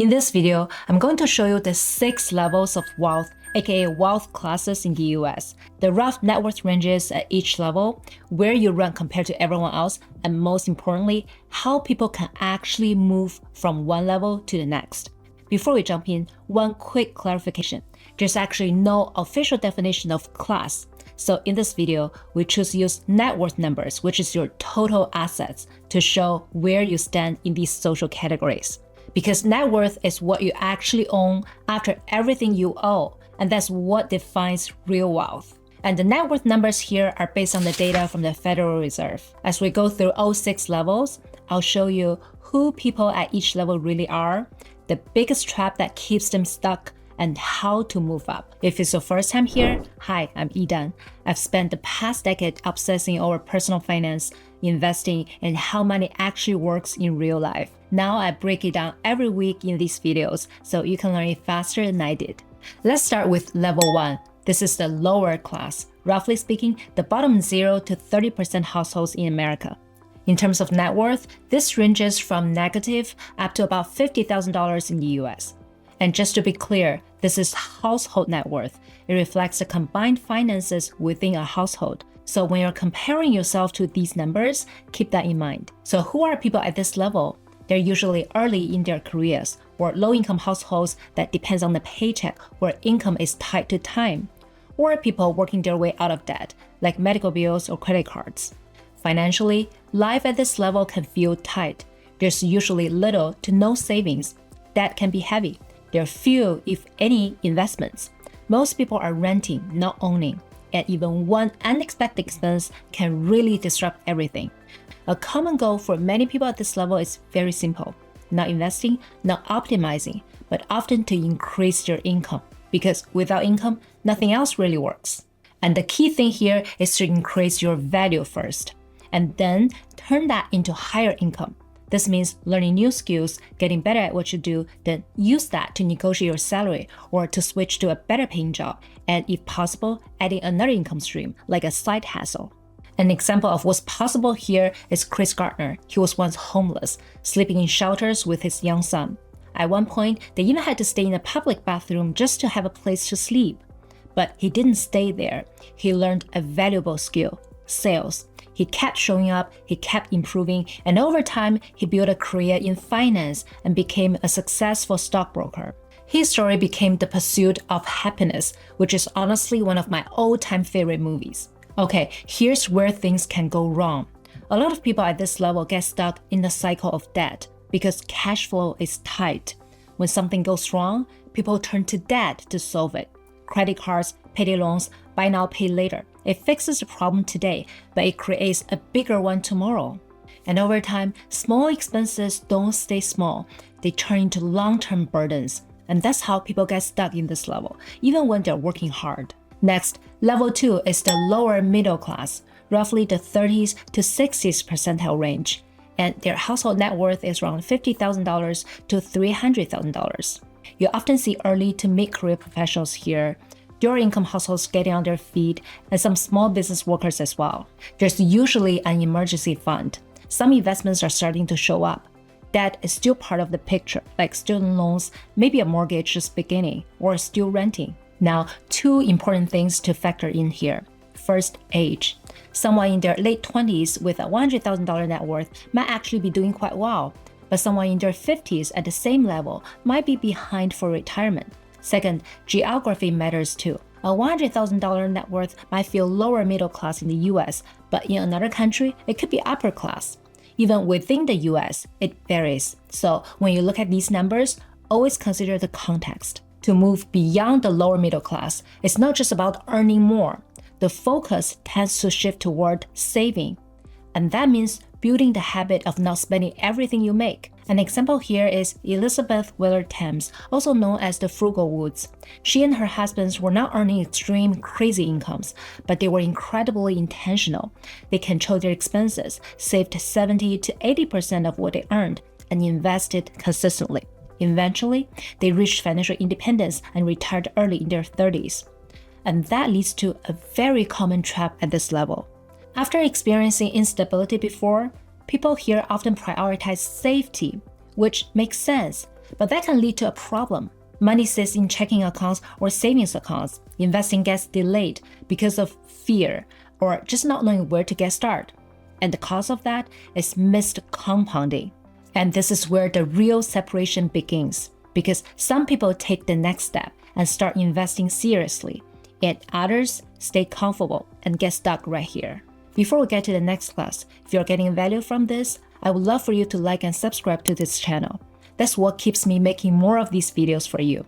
In this video, I'm going to show you the 6 levels of wealth, aka wealth classes in the US, the rough net worth ranges at each level, where you rank compared to everyone else, and most importantly, how people can actually move from one level to the next. Before we jump in, one quick clarification. There's actually no official definition of class. So in this video, we choose to use net worth numbers, which is your total assets, to show where you stand in these social categories. Because net worth is what you actually own after everything you owe, and that's what defines real wealth. And the net worth numbers here are based on the data from the Federal Reserve. As we go through all 6 levels, I'll show you who people at each level really are, the biggest trap that keeps them stuck, and how to move up. If it's your first time here, hi, I'm Idan. I've spent the past decade obsessing over personal finance, investing, and how money actually works in real life. Now I break it down every week in these videos so you can learn it faster than I did. Let's start with level 1. This is the lower class. Roughly speaking, the bottom 0 to 30% households in America. In terms of net worth, this ranges from negative up to about $50,000 in the US. And just to be clear, this is household net worth. It reflects the combined finances within a household. So when you're comparing yourself to these numbers, keep that in mind. So who are people at this level? They're usually early in their careers, or low-income households that depends on the paycheck where income is tied to time, or people working their way out of debt, like medical bills or credit cards. Financially, life at this level can feel tight. There's usually little to no savings. Debt can be heavy. There are few, if any, investments. Most people are renting, not owning, and even one unexpected expense can really disrupt everything. A common goal for many people at this level is very simple: not investing, not optimizing, but often to increase your income, because without income, nothing else really works. And the key thing here is to increase your value first, and then turn that into higher income. This means learning new skills, getting better at what you do, then use that to negotiate your salary or to switch to a better paying job, and if possible, adding another income stream, like a side hustle. An example of what's possible here is Chris Gardner. He was once homeless, sleeping in shelters with his young son. At one point, they even had to stay in a public bathroom just to have a place to sleep. But he didn't stay there. He learned a valuable skill: sales. He kept showing up, he kept improving, and over time, he built a career in finance and became a successful stockbroker. His story became The Pursuit of Happiness, which is honestly one of my all-time favorite movies. Okay, here's where things can go wrong. A lot of people at this level get stuck in the cycle of debt because cash flow is tight. When something goes wrong, people turn to debt to solve it. Credit cards, payday loans, buy now, pay later. It fixes the problem today, but it creates a bigger one tomorrow. And over time, small expenses don't stay small. They turn into long-term burdens. And that's how people get stuck in this level, even when they're working hard. Next, level 2 is the lower middle class, roughly the 30s to 60s percentile range. And their household net worth is around $50,000 to $300,000. You often see early to mid-career professionals here, dual-income households getting on their feet, and some small business workers as well. There's usually an emergency fund. Some investments are starting to show up. Debt is still part of the picture, like student loans, maybe a mortgage just beginning, or still renting. Now, 2 important things to factor in here. First, age. Someone in their late 20s with a $100,000 net worth might actually be doing quite well, but someone in their 50s at the same level might be behind for retirement. Second, geography matters too. A $100,000 net worth might feel lower middle class in the US, but in another country, it could be upper class. Even within the US, it varies. So when you look at these numbers, always consider the context. To move beyond the lower middle class, it's not just about earning more. The focus tends to shift toward saving. And that means building the habit of not spending everything you make. An example here is Elizabeth Willard Thames, also known as the Frugal Woods. She and her husbands were not earning extreme, crazy incomes, but they were incredibly intentional. They controlled their expenses, saved 70 to 80% of what they earned, and invested consistently. Eventually, they reached financial independence and retired early in their 30s. And that leads to a very common trap at this level. After experiencing instability before, people here often prioritize safety, which makes sense. But that can lead to a problem. Money sits in checking accounts or savings accounts. Investing gets delayed because of fear or just not knowing where to get started. And the cause of that is missed compounding. And this is where the real separation begins, because some people take the next step and start investing seriously, and others stay comfortable and get stuck right here. Before we get to the next class, if you're getting value from this, I would love for you to like and subscribe to this channel. That's what keeps me making more of these videos for you.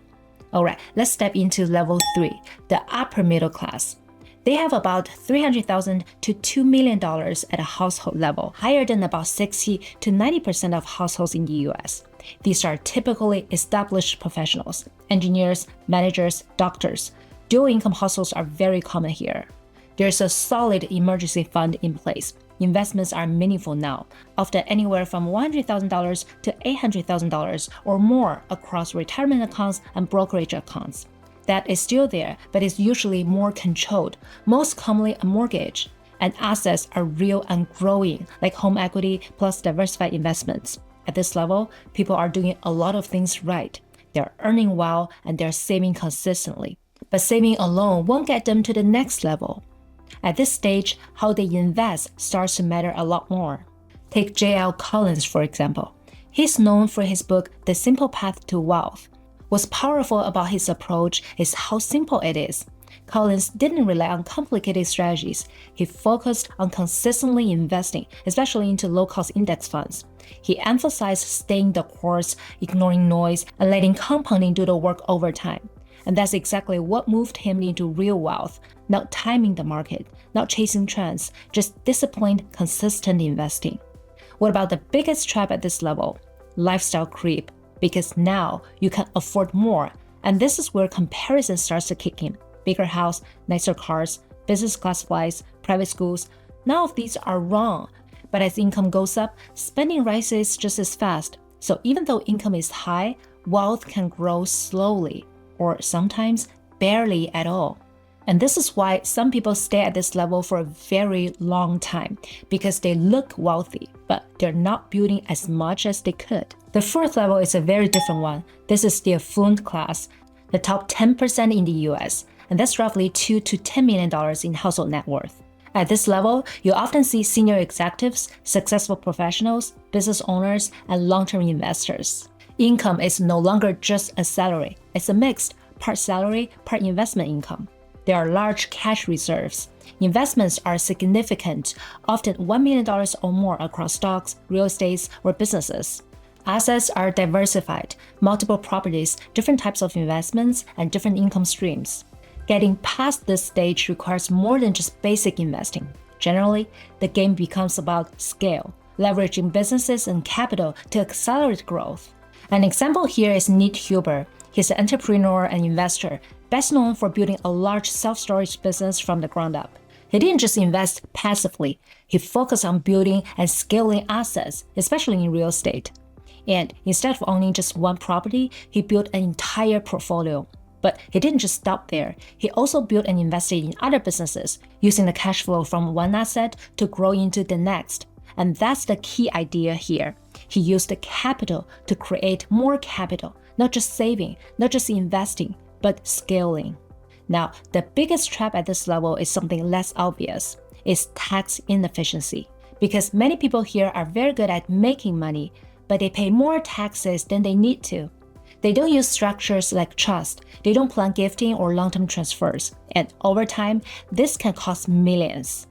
Alright, let's step into level 3, the upper middle class. They have about $300,000 to $2 million at a household level, higher than about 60 to 90% of households in the US. These are typically established professionals, engineers, managers, doctors. Dual income households are very common here. There's a solid emergency fund in place. Investments are meaningful now, often anywhere from $100,000 to $800,000 or more across retirement accounts and brokerage accounts. That is still there, but is usually more controlled, most commonly a mortgage. And assets are real and growing, like home equity plus diversified investments. At this level, people are doing a lot of things right. They're earning well and they're saving consistently. But saving alone won't get them to the next level. At this stage, how they invest starts to matter a lot more. Take J.L. Collins, for example. He's known for his book, The Simple Path to Wealth. What's powerful about his approach is how simple it is. Collins didn't rely on complicated strategies. He focused on consistently investing, especially into low-cost index funds. He emphasized staying the course, ignoring noise, and letting compounding do the work over time. And that's exactly what moved him into real wealth, not timing the market, not chasing trends, just disciplined, consistent investing. What about the biggest trap at this level? Lifestyle creep. Because now you can afford more, and this is where comparison starts to kick in. Bigger house, nicer cars, business class flights, private schools, none of these are wrong. But as income goes up, spending rises just as fast. So even though income is high, wealth can grow slowly, or sometimes barely at all. And this is why some people stay at this level for a very long time, because they look wealthy, but they're not building as much as they could. The fourth level is a very different one. This is the affluent class, the top 10% in the US, and that's roughly $2 to $10 million in household net worth. At this level, you often see senior executives, successful professionals, business owners, and long-term investors. Income is no longer just a salary. It's a mixed, part salary, part investment income. There are large cash reserves. Investments are significant, often $1 million or more across stocks, real estate, or businesses. Assets are diversified, multiple properties, different types of investments, and different income streams. Getting past this stage requires more than just basic investing. Generally, the game becomes about scale, leveraging businesses and capital to accelerate growth. An example here is Nate Huber. He's an entrepreneur and investor, best known for building a large self-storage business from the ground up. He didn't just invest passively, he focused on building and scaling assets, especially in real estate. And instead of owning just one property, he built an entire portfolio. But he didn't just stop there. He also built and invested in other businesses, using the cash flow from one asset to grow into the next. And that's the key idea here. He used the capital to create more capital, not just saving, not just investing, but scaling. Now, the biggest trap at this level is something less obvious. It's tax inefficiency. Because many people here are very good at making money, but they pay more taxes than they need to. They don't use structures like trust, they don't plan gifting or long-term transfers, and over time, this can cost millions.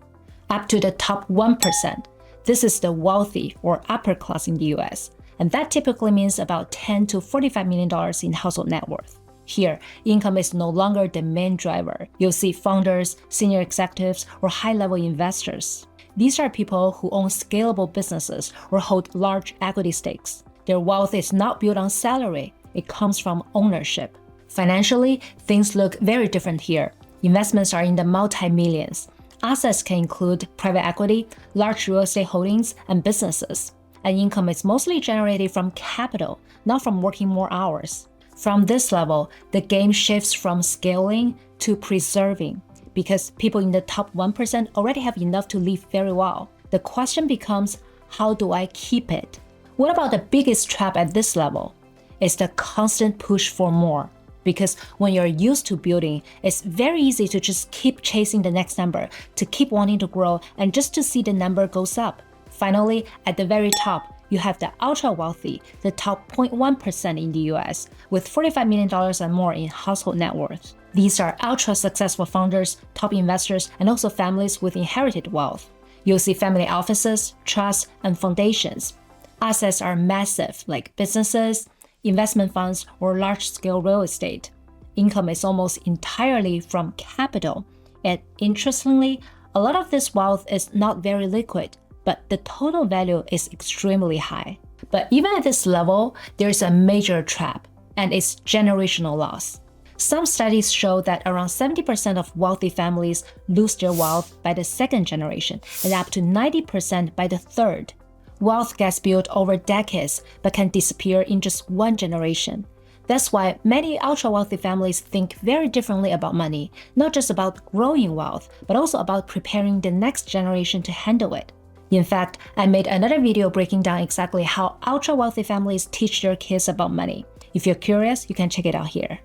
Up to the top 1%. This is the wealthy or upper class in the US, and that typically means about $10 to $45 million in household net worth. Here, income is no longer the main driver. You'll see founders, senior executives, or high-level investors. These are people who own scalable businesses or hold large equity stakes. Their wealth is not built on salary, it comes from ownership. Financially, things look very different here. Investments are in the multi-millions. Assets can include private equity, large real estate holdings, and businesses. And income is mostly generated from capital, not from working more hours. From this level, the game shifts from scaling to preserving, because people in the top 1% already have enough to live very well. The question becomes, how do I keep it? What about the biggest trap at this level? is the constant push for more. Because when you're used to building, it's very easy to just keep chasing the next number, to keep wanting to grow, and just to see the number goes up. Finally, at the very top, you have the ultra wealthy, the top 0.1% in the US, with $45 million and more in household net worth. These are ultra successful founders, top investors, and also families with inherited wealth. You'll see family offices, trusts, and foundations. Assets are massive, like businesses, investment funds, or large-scale real estate. Income is almost entirely from capital. And interestingly, a lot of this wealth is not very liquid, but the total value is extremely high. But even at this level, there's a major trap, and it's generational loss. Some studies show that around 70% of wealthy families lose their wealth by the second generation, and up to 90% by the third. Wealth gets built over decades, but can disappear in just one generation. That's why many ultra-wealthy families think very differently about money, not just about growing wealth, but also about preparing the next generation to handle it. In fact, I made another video breaking down exactly how ultra-wealthy families teach their kids about money. If you're curious, you can check it out here.